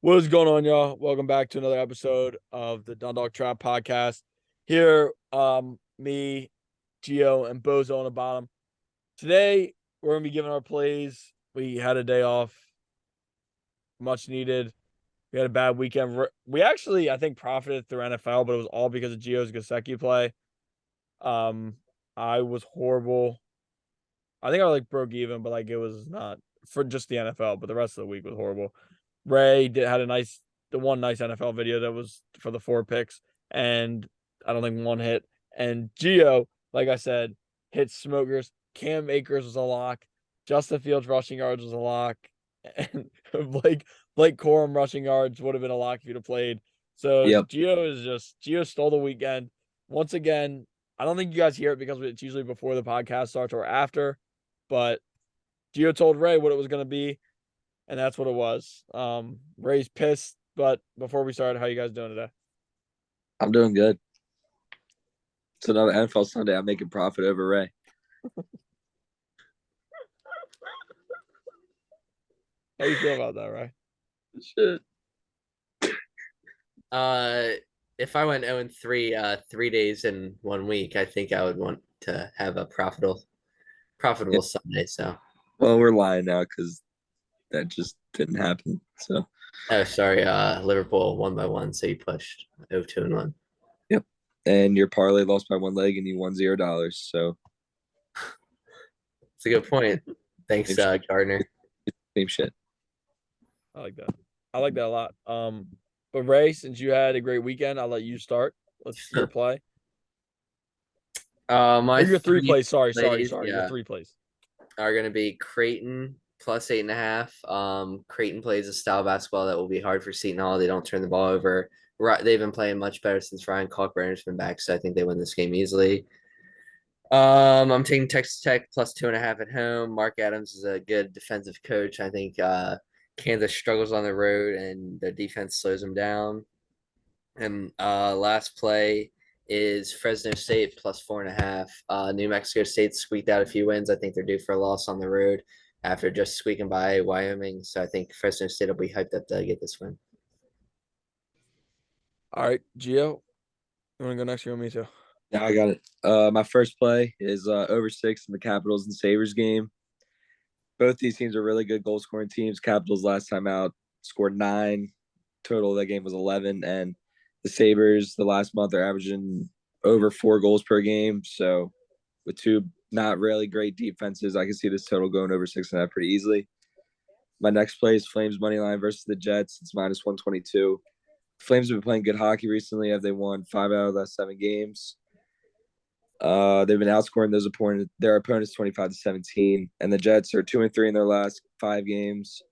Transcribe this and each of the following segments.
What is going on, y'all? Welcome back to another episode of the Dundalk Trapp podcast. Here, me, Gio, and Bozo on the bottom. Today, we're gonna be giving our plays. We had a day off, much needed. We had a bad weekend. We actually, I think, profited through NFL, but it was all because of Gio's Gasecki play. Um, I was horrible. I think I broke even, but it was not for just the NFL, but the rest of the week was horrible. Had the one nice NFL video that was for the 4 picks, and I don't think one hit. And Geo, like I said, hit smokers. Cam Akers was a lock. Justin Fields rushing yards was a lock, and Blake Corum rushing yards would have been a lock if you'd have played. So Yep. Geo stole the weekend once again. I don't think you guys hear it because it's usually before the podcast starts or after, but Gio told Ray what it was going to be, and that's what it was. Ray's pissed, but before we start, how you guys doing today? I'm doing good. It's another NFL Sunday. I'm making profit over Ray. How you feel about that, Ray? Shit. Uh, if I went 0-3, 3 days in 1 week, I think I would want to have a profitable Sunday. So, Well, we're lying now because that just didn't happen. So, oh, sorry, Liverpool won by one, so you pushed 0-2-1. yep. And your parlay lost by one leg and you won $0. So, It's a good point. Thanks, Gardner. same shit. I like that. I like that a lot. But Ray, since you had a great weekend, I'll let you start. Let's see your play. My Or your three three plays. Sorry. plays, Your three plays. are going to be Creighton plus 8.5. Creighton plays a style basketball that will be hard for Seton Hall. They don't turn the ball over. They've been playing much better since Ryan Kalkbrenner's been back, so I think they win this game easily. I'm taking Texas Tech plus 2.5 at home. Mark Adams is a good defensive coach. I think Kansas struggles on the road and their defense slows them down. And last play is Fresno State plus 4.5. New Mexico State squeaked out a few wins. I think they're due for a loss on the road after just squeaking by Wyoming. So I think Fresno State will be hyped up to get this win. All right, Gio. You want to go next? You want me to? Yeah, I got it. My first play is over 6 in the Capitals and Sabres game. Both these teams are really good goal scoring teams. Capitals last time out scored 9. Total of that game was 11. And the Sabres, the last month, are averaging over 4 goals per game. So with two not really great defenses, I can see this total going over 6.5 pretty easily. My next play is Flames money line versus the Jets. It's minus 122. Flames have been playing good hockey recently. Have they won 5 out of the last 7 games? They've been outscoring their opponents 25-17, and the Jets are 2-3 in their last 5 games,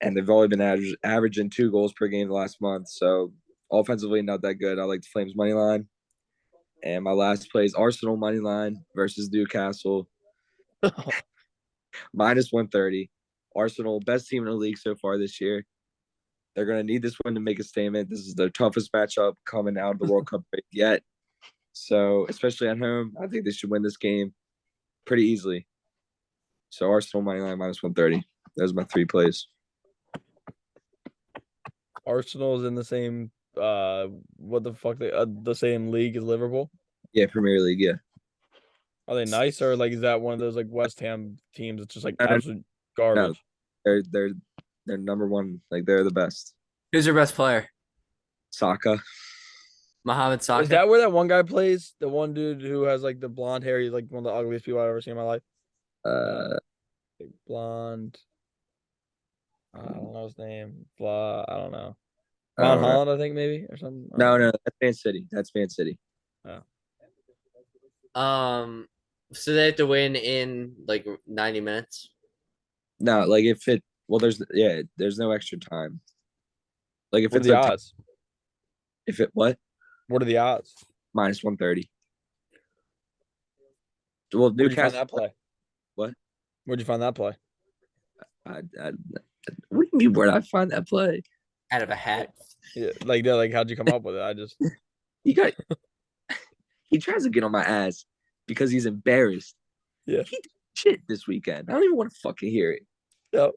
and they've only been averaging 2 goals per game the last month. So offensively, not that good. I like the Flames money line. And my last play is Arsenal money line versus Newcastle, minus 130. Arsenal, best team in the league so far this year. They're going to need this win to make a statement. This is their toughest matchup coming out of the World Cup break yet. So, especially at home, I think they should win this game pretty easily. So, Arsenal money line minus 130. Those are my 3 plays. Arsenal is in the same the same league as Liverpool. Yeah, Premier League. Yeah. Are they nice, or is that one of those West Ham teams that's just No, absolute garbage? no, they're number one. They're the best. Who's your best player? Saka. Mohamed Saka. Is that where that one guy plays? The one dude who has the blonde hair. He's one of the ugliest people I've ever seen in my life. Blonde. I don't know his name. I don't know. Ron Holland, I think maybe or something. No, that's Man City. That's Man City. Oh. So they have to win in 90 minutes. No, there's no extra time. If what it's are the odds? If it what? What are the odds? Minus 130. Well, Where'd you find Newcastle. that play? What? Where'd you find that play? What do you mean? Where'd I find that play? Out of a hat. Yeah, how'd you come up with it? I just he tries to get on my ass because he's embarrassed. Yeah. He did shit this weekend. I don't even want to fucking hear it. No.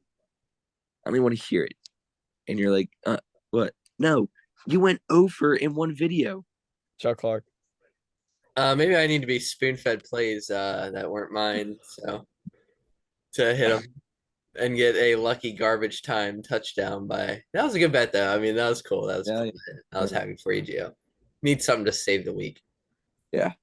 I don't even want to hear it. and you're like, what? No, you went over in one video. Chuck Clark. Maybe I need to be spoon-fed plays that weren't mine, so to hit them and get a lucky garbage time touchdown by. That was a good bet though. I mean, that was cool. That was Yeah, cool. I was happy for you, Gio. Need something to save the week. yeah.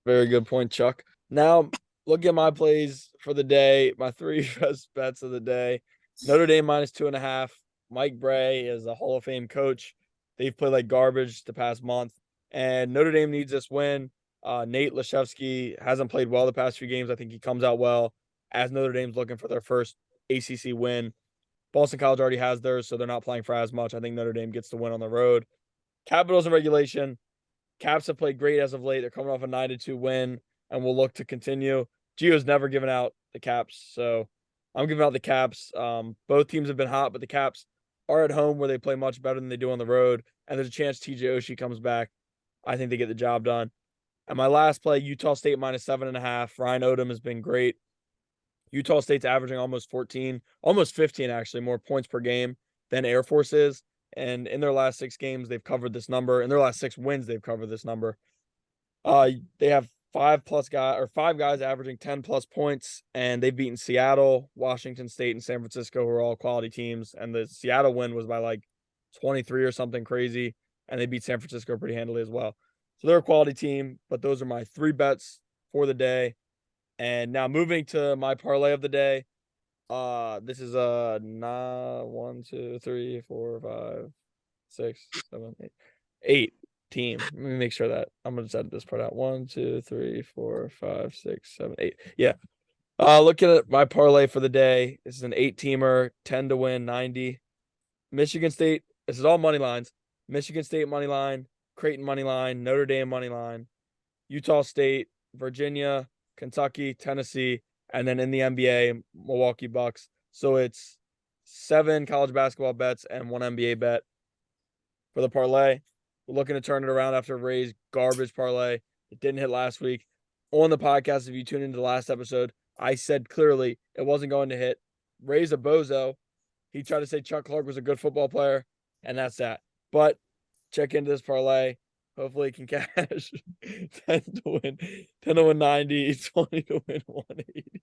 Very good point, Chuck. Now, look at my plays for the day. My three best bets of the day. Notre Dame minus 2.5. Mike Bray is a Hall of Fame coach. They've played like garbage the past month, and Notre Dame needs this win. Nate Lashevsky hasn't played well the past few games. I think he comes out well as Notre Dame's looking for their first ACC win. Boston College already has theirs, so they're not playing for as much. I think Notre Dame gets the win on the road. Capitals in regulation. Caps have played great as of late. They're coming off a 9-2 win and will look to continue. Gio's never given out the Caps, so I'm giving out the Caps. Both teams have been hot, but the Caps are at home where they play much better than they do on the road, and there's a chance TJ Oshie comes back. I think they get the job done. And my last play, Utah State minus 7.5. Ryan Odom has been great. Utah State's averaging almost 14, almost 15 actually, more points per game than Air Force is. And in their last 6 games, they've covered this number. In their last 6 wins, they've covered this number. They have 5 guys averaging 10+ points, and they've beaten Seattle, Washington State, and San Francisco, who are all quality teams. And the Seattle win was by like 23 or something crazy, and they beat San Francisco pretty handily as well. So they're a quality team, but those are my 3 bets for the day. And now moving to my parlay of the day. This is a 1, 2, 3, 4, 5, 6, 7, 8 team. Let me make sure that I'm gonna just edit this part out. 1, 2, 3, 4, 5, 6, 7, 8. Yeah. Looking at my parlay for the day. This is an 8-teamer, 10 to win, 90. Michigan State. This is all money lines. Michigan State money line, Creighton money line, Notre Dame money line, Utah State, Virginia, Kentucky, Tennessee, and then in the NBA, Milwaukee Bucks. So it's 7 college basketball bets and 1 NBA bet for the parlay. We're looking to turn it around after Ray's garbage parlay. It didn't hit last week. On the podcast, if you tune into the last episode, I said clearly it wasn't going to hit. Ray's a bozo. He tried to say Chuck Clark was a good football player, and that's that. But check into this parlay. Hopefully, he can cash 10 to win 90, 20 to win 180.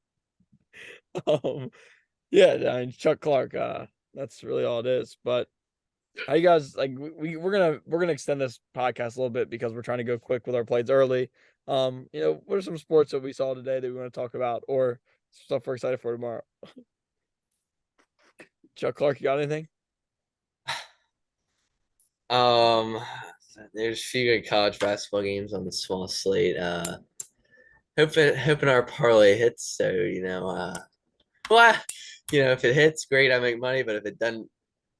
Yeah, I mean Chuck Clark. That's really all it is. But how you guys like? We're gonna extend this podcast a little bit because we're trying to go quick with our plays early. What are some sports that we saw today that we want to talk about, or stuff we're excited for tomorrow? Chuck Clark, you got anything? There's a few good college basketball games on the small slate. Hoping our parlay hits. So well, if it hits, great, I make money. But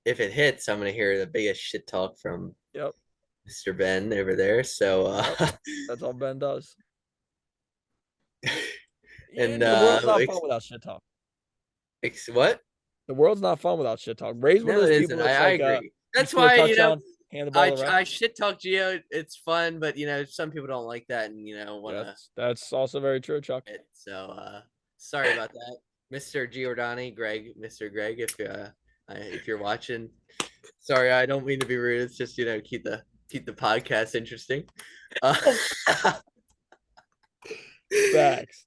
if it hits, I'm gonna hear the biggest shit talk from Yep. Mr. Ben over there. So Yep. That's all Ben does. And the world's not fun without shit talk. What? The world's not fun without shit talk. Ray's one No, of it those isn't. people that's I like, agree. That's score a why touchdown, hand the ball to the ref. I shit talk Gio. It's fun, but some people don't like that, and want to. That's also very true, Chuck. So sorry about that, Mr. Giordani, Mr. Greg, if you're watching. Sorry, I don't mean to be rude. It's just keep the podcast interesting. Facts.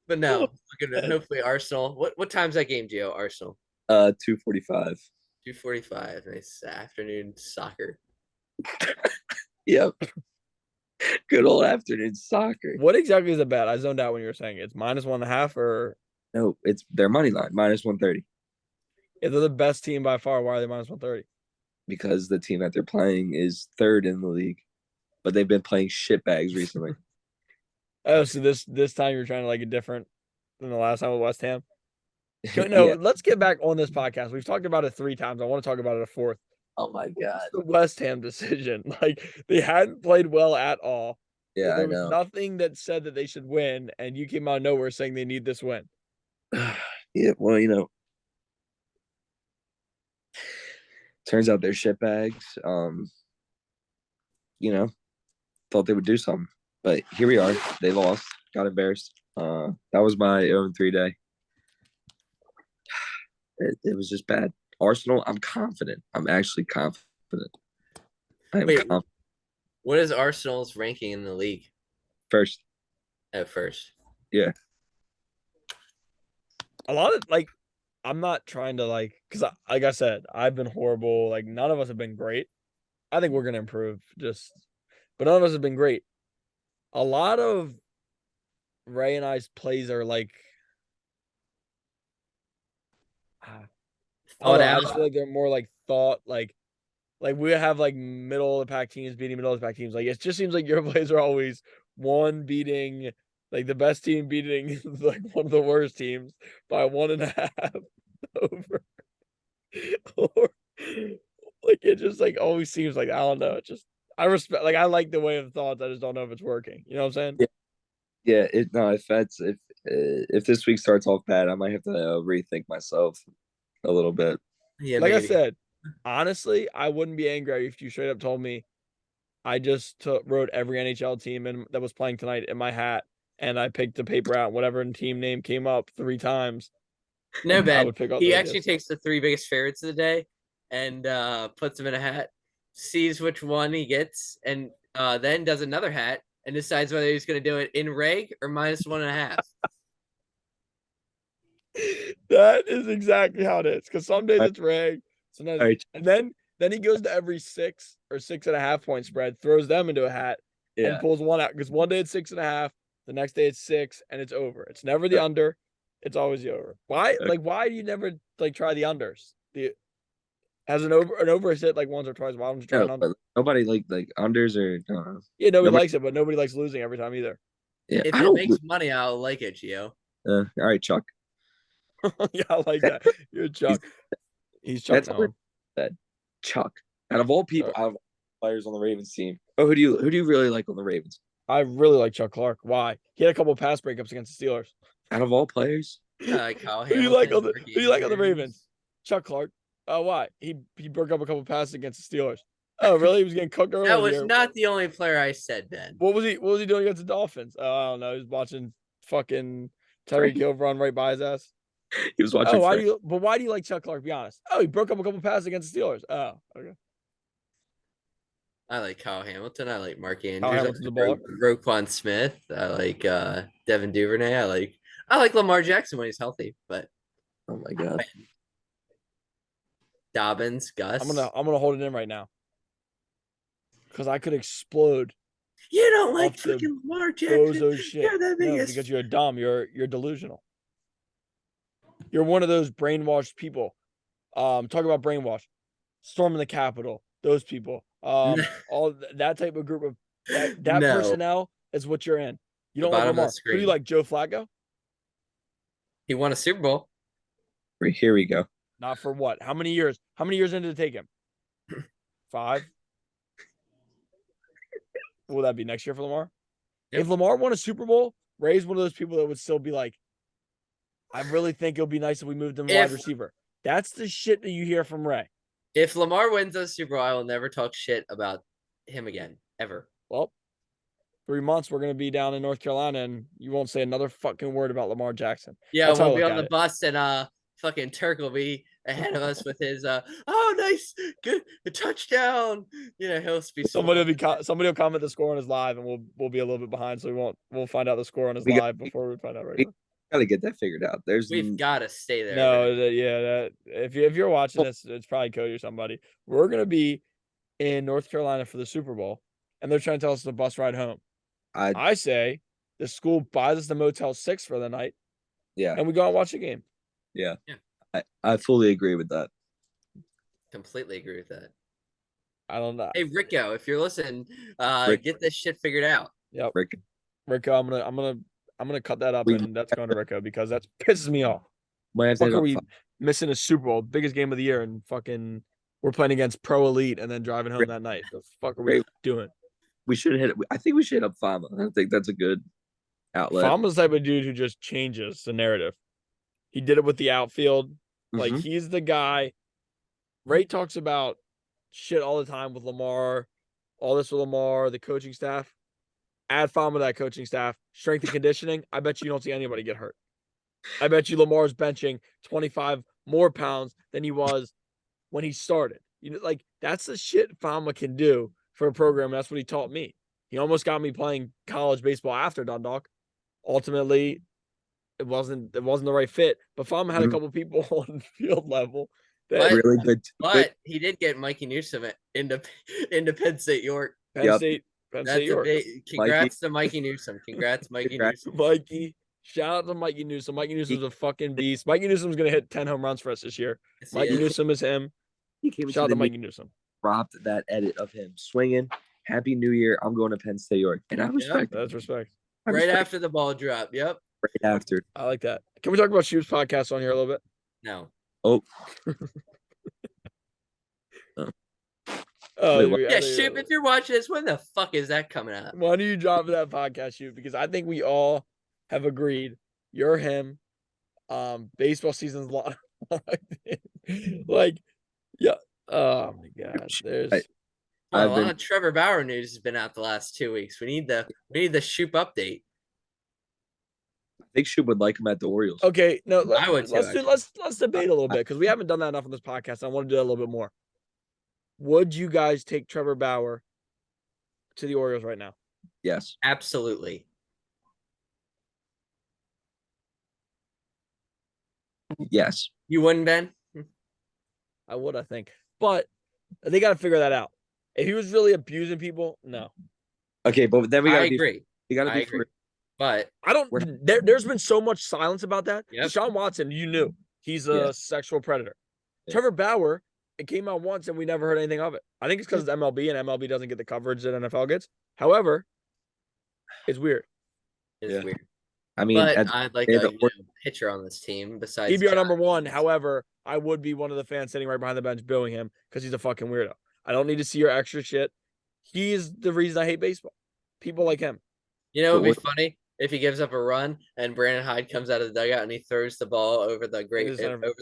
But no, hopefully Arsenal. What time's that game, Gio? Arsenal. 2:45. 2:45. Nice afternoon soccer. Yep. Good old afternoon soccer. What exactly is the bet? I zoned out when you were saying it's -1.5 or no? It's their money line -130. Yeah, they're the best team by far. Why are they -130? Because the team that they're playing is 3rd in the league, but they've been playing shitbags recently. Oh, so this time you're trying to like it different than the last time with West Ham? No, yeah. Let's get back on this podcast. We've talked about it 3 times. I want to talk about it a 4th. Oh my god, the West Ham decision. Like they hadn't played well at all. Yeah, there was nothing that said that they should win, and you came out of nowhere saying they need this win. Yeah, well, turns out they're shitbags. Thought they would do something, but here we are. They lost, got embarrassed. That was my 0-3 day. It was just bad. Arsenal, I'm confident. I'm actually confident. I am Wait, confident. what is Arsenal's ranking in the league First, at first? yeah. A lot of like, I'm not trying to because like I said, I've been horrible. Like none of us have been great. I think we're gonna improve. But none of us have been great. A lot of Ray and I's plays are I don't Thought know. I out. just feel like they're more like thought like we have like middle of the pack teams beating middle of the pack teams. Like it just seems like your plays are always one beating like the best team beating like one of the worst teams by 1.5 over. Or like it just like always seems like I don't know. It just I respect like I like the way of thoughts. I just don't know if it's working. You know what I'm saying? Yeah. Yeah, no, if this week starts off bad, I might have to rethink myself a little bit. Yeah, Like I maybe. said, honestly, I wouldn't be angry if you straight up told me I just wrote every NHL team that was playing tonight in my hat, and I picked the paper out. Whatever team name came up 3 times, No, I Ben. would pick all He those. actually Yes. takes the 3 biggest favorites of the day and puts them in a hat, sees which one he gets, and then does another hat and decides whether he's going to do it in reg or -1.5. That is exactly how it is. Because some days All it's reg, sometimes, right. and then he goes to every 6 or 6.5 point spread, throws them into a hat, and Yeah. pulls one out. Because one day it's 6.5, the next day it's 6, and it's over. It's never the under. It's always the over. Why? Okay. Like, why do you never like try the unders? The Has an over is hit like once or twice. Why don't you try No, an under? but nobody like unders or Yeah, nobody nobody. likes it, but nobody likes losing every time either. Yeah, If I it don't. makes money, I'll like it, Gio. All right, Chuck. Yeah, I like that. You're He's, Chuck. He's Chuck that's what now. I said. Chuck. Out of all people, Uh, out of all players on the Ravens team, oh, who do you really like on the Ravens? I really like Chuck Clark. Why? He had a couple of pass breakups against the Steelers. Out of all players, Kyle Who do you like Hamilton, on the Mark Who do you like on the Ravens? Andrews. Chuck Clark. Why? He broke up a couple of passes against the Steelers. Oh, really? He was getting cooked earlier That in the was year. not the only player I said, Ben. What was he doing against the Dolphins? I don't know. He was watching fucking Tyreek Frank. Hill run right by his ass. He was Oh, watching Frank. why do you like Chuck Clark? Be honest. Oh, he broke up a couple of passes against the Steelers. Oh, okay. I like Kyle Hamilton. I like Mark Kyle Andrews. I Hamilton's a like baller. Roquan Smith. I like Devin Duvernay. I like Lamar Jackson when he's healthy, but Oh my god. Dobbins, Gus. I'm gonna hold it in right now because I could explode You don't like off the fucking Lamar Jackson. bozo shit. You're the No, biggest. because you're dumb. You're delusional. You're one of those brainwashed people. Talk about brainwash. Storming the Capitol. Those people. That type of group of that No. personnel is what you're in. You The don't like bottom of the Lamar. Who do you screen. like? Joe Flacco? He won a Super Bowl. Here we go. Not for what? How many years? How many years in did it take him? 5. Will that be next year for Lamar? Yep. If Lamar won a Super Bowl, Ray's one of those people that would still be like, I really think it'll be nice if we moved him wide receiver. That's the shit that you hear from Ray. If Lamar wins a Super Bowl, I will never talk shit about him again, ever. Well, 3 months we're gonna be down in North Carolina, and you won't say another fucking word about Lamar Jackson. Yeah, That's how I we'll be look on at the it. bus and fucking Turk will be ahead of us with his oh nice good touchdown. He'll be Somebody will comment the score on his live, and we'll be a little bit behind, so we'll find out the score on his We got, live before we find out we regular. got to get that figured out. We've got to stay there. No, if you're watching this, it's probably Cody or somebody. We're gonna be in North Carolina for the Super Bowl, and they're trying to tell us the bus ride home. I say the school buys us the Motel 6 for the night, yeah, and we go and watch the game. yeah. Yeah. I fully agree with that. Completely agree with that. I don't know. Hey Rico, if you're listening, Rick. get this shit figured out. Yep. Rick. Rico, I'm gonna cut that up, We- and that's going to Rico because that pisses me off. Might have to Fuck hit are up we five. missing a Super Bowl, biggest game of the year, and fucking we're playing against Pro Elite and then driving home that night. The fuck are we doing? We should hit it. I think we should hit up Fama. I think that's a good outlet. Fama's the type of dude who just changes the narrative. He did it with the outfield. Like Mhm. he's the guy. Ray talks about shit all the time with Lamar, all this with Lamar, the coaching staff. Add Fama to that coaching staff, strength and conditioning. I bet you don't see anybody get hurt. I bet you Lamar's benching 25 more pounds than he was when he started. You know, like that's the shit Fama can do for a program. That's what he taught me. He almost got me playing college baseball after Dundalk. Ultimately, it wasn't the right fit. But Fama had a couple people on field level that really good. But he did get Mikey Newsom into Penn State York. Penn State York. Congrats to Mikey Newsom. Congrats, Mikey Newsom. Mikey. Shout out to Mikey Newsom. Mikey Newsom's a fucking beast. Mikey Newsom's gonna hit 10 home runs for us this year. Yes, Mikey Newsom is him. He came Shout out to Mikey Newsom. Dropped that edit of him swinging. Happy New Year. I'm going to Penn State York. And I respect That's respect. Right after the ball drop. Yep. Right after. I like that. Can we talk about Shoop's podcast on here a little bit? No. Oh. Yeah, Shoop, if you're watching this, when the fuck is that coming out? Why don't you drop that podcast, Shoop? Because I think we all have agreed you're him. Baseball season's locked in. Like, yeah. Oh my god. There's a lot of Trevor Bauer news has been out the last 2 weeks. We need the Shoop update. I think Shoop would like him at the Orioles. Okay, no, I would too, let's debate a little bit because we haven't done that enough on this podcast. I want to do that a little bit more. Would you guys take Trevor Bauer to the Orioles right now? Yes. Absolutely. Yes. You wouldn't, Ben? I would, I think. But they got to figure that out. If he was really abusing people, no. Okay, but then we got to be. Agree. You got to be free. But I don't. There's been so much silence about that. Yep. Deshaun Watson, you knew he's a sexual predator. Yeah. Trevor Bauer, it came out once and we never heard anything of it. I think it's because it's MLB and MLB doesn't get the coverage that NFL gets. However, it's weird. It's weird. I mean, but I'd like a pitcher on this team besides. He'd be our number one. However, I would be one of the fans sitting right behind the bench booing him because he's a fucking weirdo. I don't need to see your extra shit. He's the reason I hate baseball. People like him. You know, it'd be funny if he gives up a run and Brandon Hyde comes out of the dugout and he throws the ball over the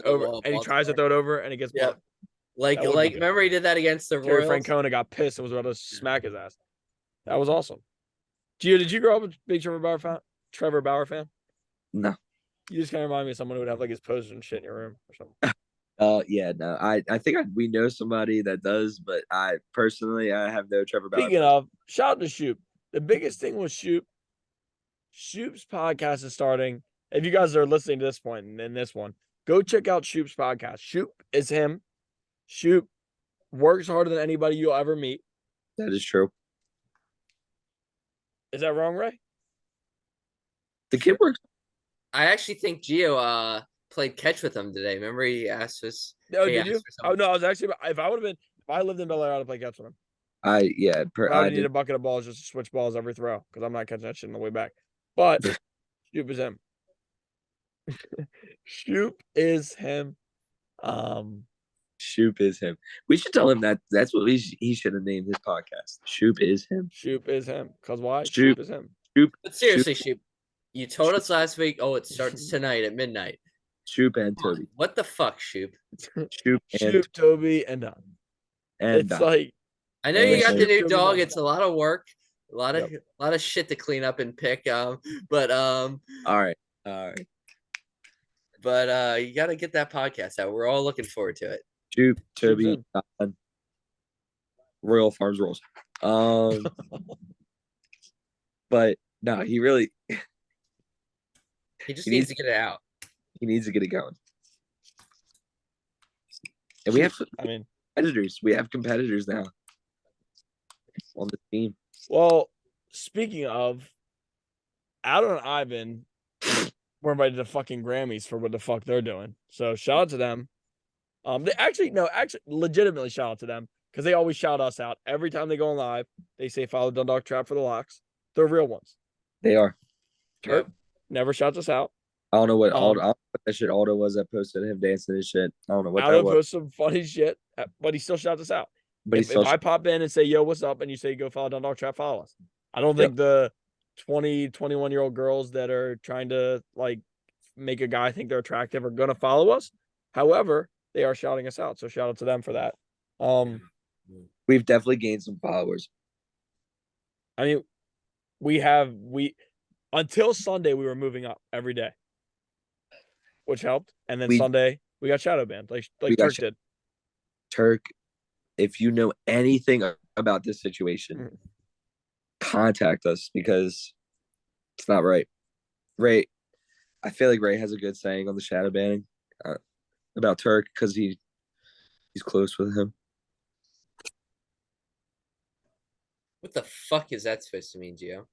wall, and he tries to throw it over and it gets blocked. Like remember he did that against the Terry Royals? Francona got pissed and was about to smack his ass. That was awesome. Gio, did you grow up a big Trevor Bauer fan? No. You just kind of remind me of someone who would have like his posters and shit in your room or something. Yeah, no. I think we know somebody that does, but I personally have no Trevor Bauer. Speaking of, shout out to Shoop. The biggest thing was Shoop's podcast is starting. If you guys are listening to this point and in this one, go check out Shoop's podcast. Shoop is him. Shoop works harder than anybody you'll ever meet. That is true. Is that wrong, Ray? The kid works. I actually think Gio played catch with him today. Remember he asked us. No, did you? Oh no, I was actually if I lived in Bel Air, I'd have played catch with him. I need a bucket of balls just to switch balls every throw because I'm not catching that shit on the way back. But Shoop is him. Shoop is him. Shoop is him. We should tell him that's what he should have named his podcast. Shoop is him. Shoop is him. Because why? Shoop is him. But seriously, Shoop, you told us last week, it starts tonight at midnight. Shoop and Toby. What the fuck, Shoop? Shoop, Toby, and Don. And it's like I know you got the new dog. It's a lot of work, a lot of shit to clean up and pick. But all right. But you got to get that podcast out. We're all looking forward to it. Shoop, Toby, Don, Royal Farms Rolls. But no, he really. He just needs to get it out. He needs to get it going. And we have, competitors. We have competitors now on the team. Well, speaking of, Adam and Ivan were invited to fucking Grammys for what the fuck they're doing. So shout out to them. They actually, legitimately shout out to them because they always shout us out every time they go on live. They say follow Dundalk Trapp for the locks. They're real ones. They are. Turp never shouts us out. I don't know what that shit Aldo was that posted him dancing and shit. I don't know what Aldo that was. posted some funny shit, but he still shouts us out. But if I pop in and say, yo, what's up? And you say, go follow Dundalk Trapp, follow us. I don't think the 20, 21-year-old girls that are trying to like make a guy think they're attractive are going to follow us. However, they are shouting us out. So shout out to them for that. We've definitely gained some followers. I mean, until Sunday, we were moving up every day, which helped. And then Sunday, We got shadow banned, like We got Turk did. Turk, if you know anything about this situation, Mhm. contact us because it's not right. Ray, I feel like Ray has a good saying on the shadow banning about Turk because he's close with him. What the fuck is that supposed to mean, Gio?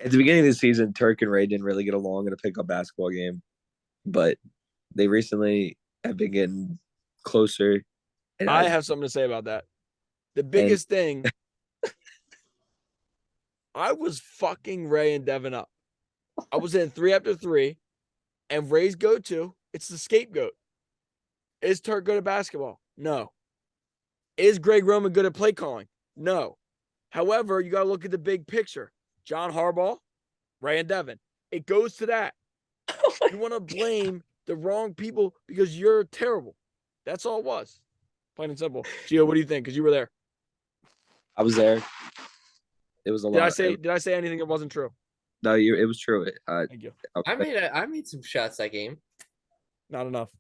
At the beginning of the season, Turk and Ray didn't really get along in a pickup basketball game, but they recently have been getting closer. And I have something to say about that. The and biggest thing, I was fucking Ray and Devin up. I was in 3 after 3, and Ray's go-to, it's the scapegoat. Is Turk good at basketball? No. Is Greg Roman good at play calling? No. However, you got to look at the big picture. John Harbaugh, Ray and Devin. It goes to that. You want to blame the wrong people because you're terrible. That's all it was. Plain and simple. Gio, what do you think? Because you were there. I was there. It was a Did I lot. say anything that wasn't true? No, it was true. Thank you. I made some shots that game. Not enough.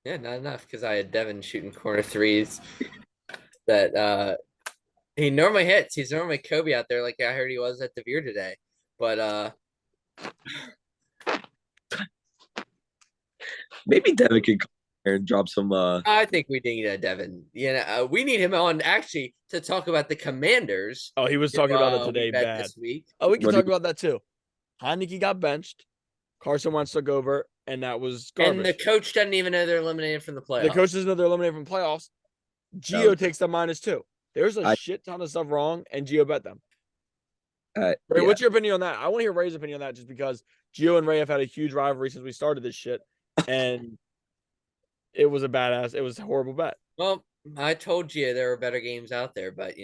Yeah, not enough because I had Devin shooting corner threes that he normally hits. He's normally Kobe out there, like I heard he was at the Veer today. But maybe Devin could come here and drop some. I think we need a Devin. We need him on actually to talk about the Commanders. Oh, he was talking about that today. We bet Bad. this week. Oh, we can What do talk about that too. Heineke got benched. Carson Wentz took over, and that was garbage. And the coach doesn't even know they're eliminated from the playoffs. The coach doesn't know they're eliminated from playoffs. Gio takes the -2. There's a shit ton of stuff wrong, and Gio bet them. Ray, yeah. what's your opinion on that? I want to hear Ray's opinion on that just because Gio and Ray have had a huge rivalry since we started this shit. And it was a badass. It was a horrible bet. Well, I told you there were better games out there, but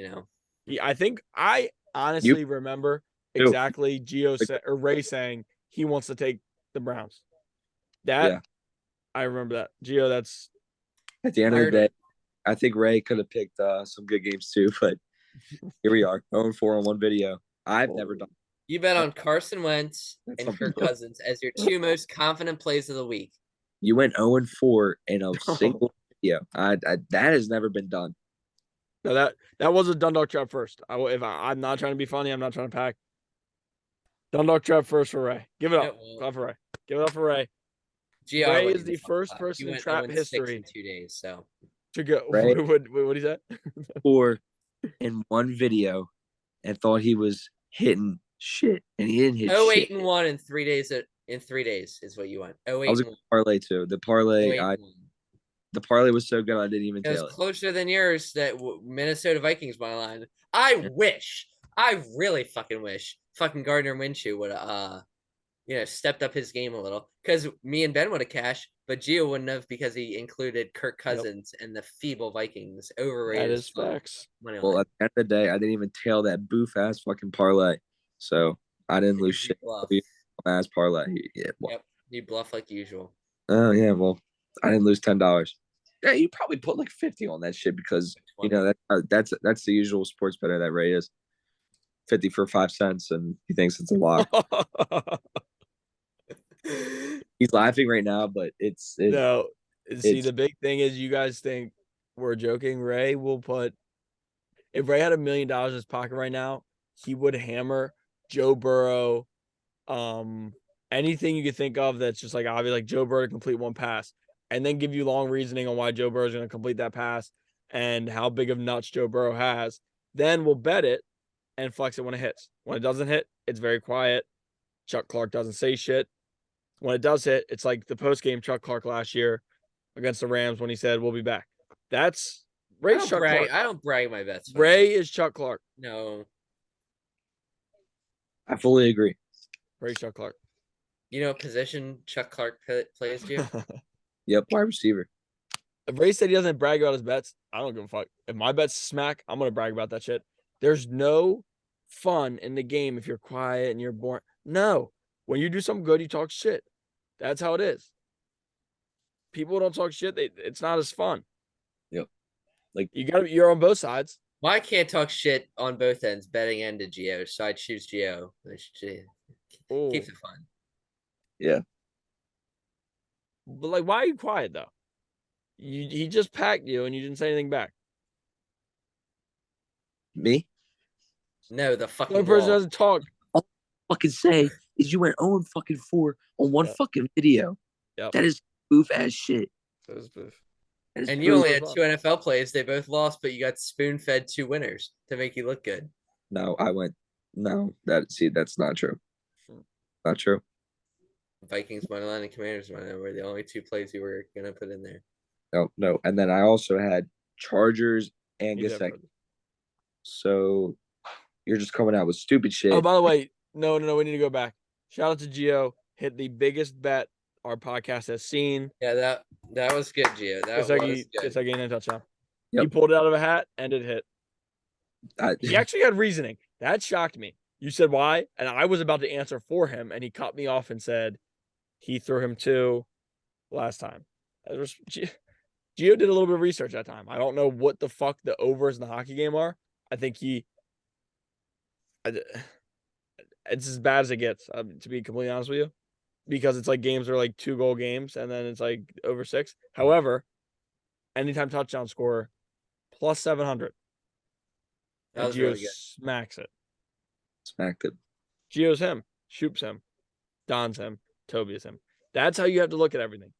I think I honestly remember too. exactly Gio or Ray saying he wants to take the Browns. That Yeah. I remember that. Gio, that's At the end of the heard day, it. I think Ray could have picked some good games too, but here we are, 0-4 on one video. I've never done. You bet on Carson Wentz That's and something Kirk new. Cousins as your two most confident plays of the week. You went 0-4 in a single video. That has never been done. no that was a Dundalk Trap first. I'm not trying to be funny, I'm not trying to pack. Dundalk Trap first for Ray. Give it up. Clap for Ray. Give it up for Ray. Gio, Ray is the first person you in went trap 0-6 history in 2 days. So to go. Ray? What did he say? 4 in one video and thought he was hitting shit, and he didn't hit shit. 0-8-1 in 3 days. In 3 days is what you want. I was a parlay too. The parlay, the parlay was so good I didn't even It was tail it. closer than yours that Minnesota Vikings money line. I really fucking wish fucking Gardner Minshew would stepped up his game a little because me and Ben would have cashed, but Gio wouldn't have because he included Kirk Cousins and the feeble Vikings overrated. That is facts. Well, at the end of the day, I didn't even tail that boof ass fucking parlay, so I didn't lose shit. Ass parlay. Yeah, well. Yep, you bluff like usual. Oh yeah, well, I didn't lose $10. Yeah, you probably put like 50 on that shit because 20. that's the usual sports bettor that Ray is. 50 for 5 cents, and he thinks it's a lot. He's laughing right now, but no. See, the big thing is you guys think we're joking. Ray will put if Ray had $1 million in his pocket right now, he would hammer Joe Burrow. Anything you could think of that's just like obvious, like Joe Burrow to complete one pass, and then give you long reasoning on why Joe Burrow is going to complete that pass and how big of nuts Joe Burrow has. Then we'll bet it and flex it when it hits. When it doesn't hit, it's very quiet. Chuck Clark doesn't say shit. When it does hit, it's like the post game Chuck Clark last year against the Rams when he said we'll be back. That's Ray's Chuck Clark. I don't brag my bets. Ray is Chuck Clark. No, I fully agree. Ray's Chuck Clark. You know what position Chuck Clark plays to? Yep, wide receiver. If Ray said he doesn't brag about his bets, I don't give a fuck. If my bets smack, I'm gonna brag about that shit. There's no fun in the game if you're quiet and you're boring. No, when you do something good, you talk shit. That's how it is. People don't talk shit. It's not as fun. Yep. Like you're on both sides. Well, I can't talk shit on both ends, betting and to Gio, so I choose Gio. Which keeps it fun. Yeah. But like, why are you quiet though? He just packed you and you didn't say anything back. Me? No, the The fucking only person wall. doesn't talk. All I fucking say is you went 0 fucking 4 on one Yep. fucking video. Yep. That is goof ass shit. That was boof. That is And you boof. only had 2 NFL plays. They both lost, but you got spoon fed 2 winners to make you look good. No, I went. No, that's not true. Hmm. Not true. Vikings money line and Commanders money line were the only 2 plays you were gonna put in there. No. And then I also had Chargers and He did Gasek. put it. So you're just coming out with stupid shit. Oh, by the way, no, we need to go back. Shout out to Gio. Hit the biggest bet our podcast has seen. Yeah, that was good, Gio. That was good. It's like a touchdown. Yep. He pulled it out of a hat and it hit. I, He actually had reasoning. That shocked me. You said why? And I was about to answer for him, and he cut me off and said he threw him 2 last time. Gio did a little bit of research that time. I don't know what the fuck the overs in the hockey game are. I think it's as bad as it gets, to be completely honest with you, because it's like games are like 2-goal games, and then it's like over 6. However, anytime touchdown score plus 700. That was Gio really good. smacks it. smacked it. Gio's him. Shoop's him. Don's him. Toby's him. That's how you have to look at everything.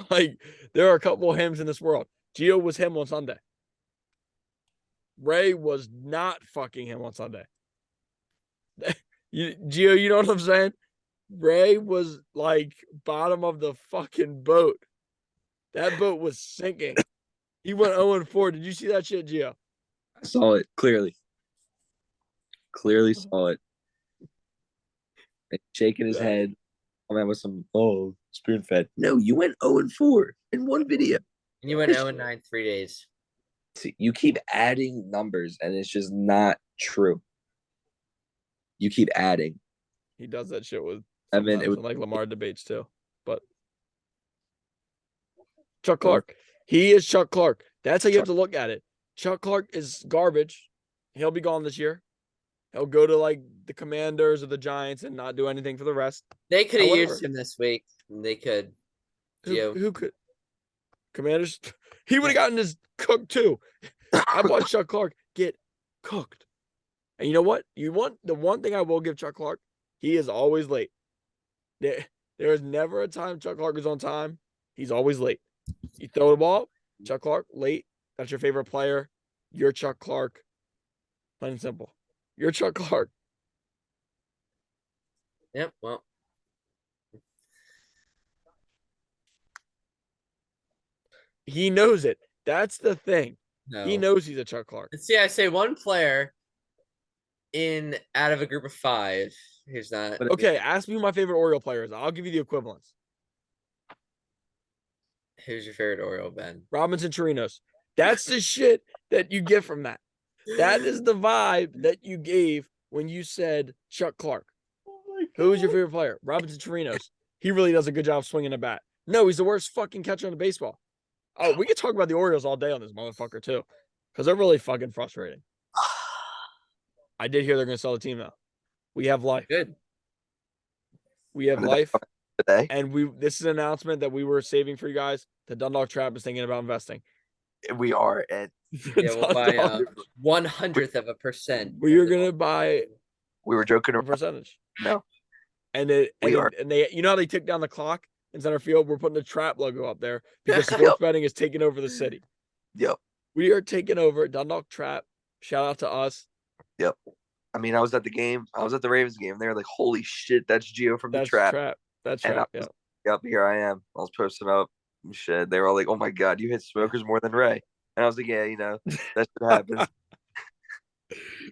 Like, there are a couple of hims in this world. Gio was him on Sunday. Ray was not fucking him on Sunday. Gio, you know what I'm saying? Ray was like bottom of the fucking boat. That boat was sinking. He went 0-4. Did you see that shit, Gio? I saw it clearly. Clearly saw it. And shaking his head. Coming out with some spoon fed. No, you went 0-4 in one video. And you went 0-9 3 days. See, you keep adding numbers, and it's just not true. You keep adding. He does that shit with It was like Lamar debates too. But Chuck Clark. He is Chuck Clark. That's how you have to look at it. Chuck Clark is garbage. He'll be gone this year. He'll go to like the Commanders or the Giants and not do anything for the rest. They could have However- used him this week. They could. Gio. Who could? Commanders. He would have gotten his cooked too. I watched Chuck Clark get cooked. And you know what? The one thing I will give Chuck Clark, he is always late. There is never a time Chuck Clark is on time. He's always late. You throw the ball, Chuck Clark, late. That's your favorite player. You're Chuck Clark. Plain and simple. You're Chuck Clark. Yep. Well, He knows it. That's the thing. no. He knows he's a Chuck Clark. And see, I say one player out of a group of 5 who's not. But- Okay, ask me who my favorite Oriole player is. I'll give you the equivalents. Who's your favorite Oriole, Ben? Robinson Chirinos. That's the shit that you get from that. That is the vibe that you gave when you said Chuck Clark. Who is your favorite player? Robinson Chirinos. He really does a good job swinging a bat. No, he's the worst fucking catcher in the baseball. Oh, we could talk about the Orioles all day on this motherfucker too, because they're really fucking frustrating. I did hear they're going to sell the team now. We have life. Good. We have life. today. And this is an announcement that we were saving for you guys. The Dundalk Trapp is thinking about investing. We are at. Yeah, we'll buy 1/100%. We are gonna buy We were joking a around. percentage. No, And We are. they you know how they took down the clock in center field? We're putting the Trap logo up there because sports betting is taking over the city. Yep. We are taking over Dundalk Trap. Shout out to us. Yep. I mean, I was at the game. I was at the Ravens game. They were like, "Holy shit, that's Gio from the That's trap." Trap. That's And Trap. I Yeah. was- Yep, here I am. I was posting up and shit. They were all like, "Oh my god, you hit smokers more than Ray." And I was like, "Yeah, that should happen."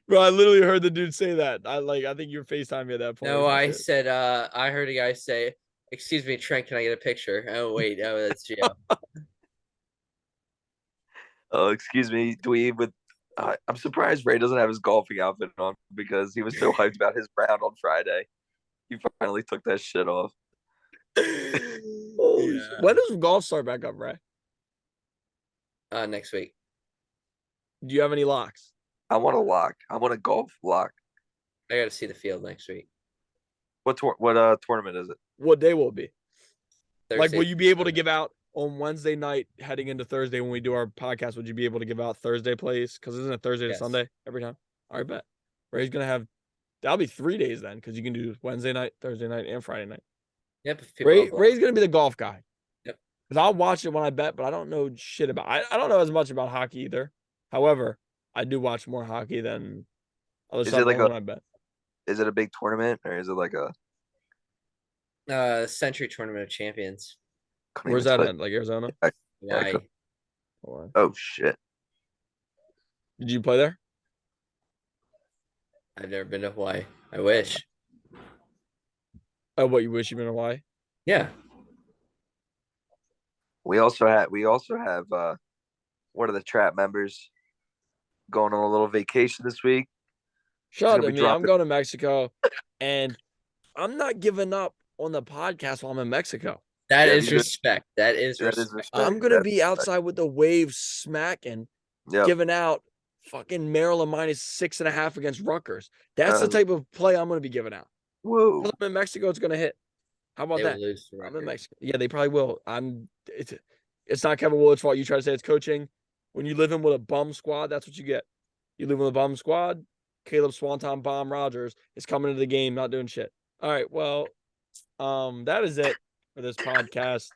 Bro, I literally heard the dude say that. I think you were FaceTime me at that point. No, or some I shit. said, I heard a guy say, "Excuse me, Trent, can I get a picture?" Oh, wait. Oh, that's Gio. Oh, excuse me, Dweeb. I'm surprised Ray doesn't have his golfing outfit on because he was so hyped about his round on Friday. He finally took that shit off. Holy Yeah. shit. When does golf start back up, Ray? Next week. Do you have any locks? I want a lock. I want a golf lock. I got to see the field next week. What tournament is it? What day will it be? Like, will Thursday you be through able to Sunday. give out on Wednesday night heading into Thursday when we do our podcast? Would you be able to give out Thursday plays? Because isn't it Thursday to Yes. Sunday every time? All right, bet. Ray's gonna have that'll be 3 days then, because you can do Wednesday night, Thursday night, and Friday night. Yep. If people have Ray's gonna be the golf guy. Yep. Because I'll watch it when I bet, but I don't know shit about. I don't know as much about hockey either. However, I do watch more hockey than other Is stuff it like when I bet. Is it a big tournament or is it like a? Century Tournament of Champions. couldn't Where's even that tell at? Like Arizona? Yeah, Why? could- Oh shit! Did you play there? I've never been to Hawaii. I wish. Oh, what you wish you've been in Hawaii? Yeah. We also have one of the trap members going on a little vacation this week. Shut gonna up be to me. I'm dropping- going to Mexico, and I'm not giving up on the podcast while I'm in Mexico. That Yeah, is you did- respect. That is That respect. is respect. I'm gonna That's be respect. outside with the waves smacking, Yep. giving out fucking Maryland -6.5 against Rutgers. That's the Uh, type of play I'm gonna be giving out. Whoa! If I'm in Mexico, it's gonna hit. How about They will that? lose to I'm in Rutgers. Mexico. Yeah, they probably will. It's not Kevin Willard's fault. You try to say it's coaching. When you live in with a bum squad, that's what you get. You live with a bum squad. Caleb Swanton Bomb Rogers is coming into the game, not doing shit. All right, well, that is it for this podcast.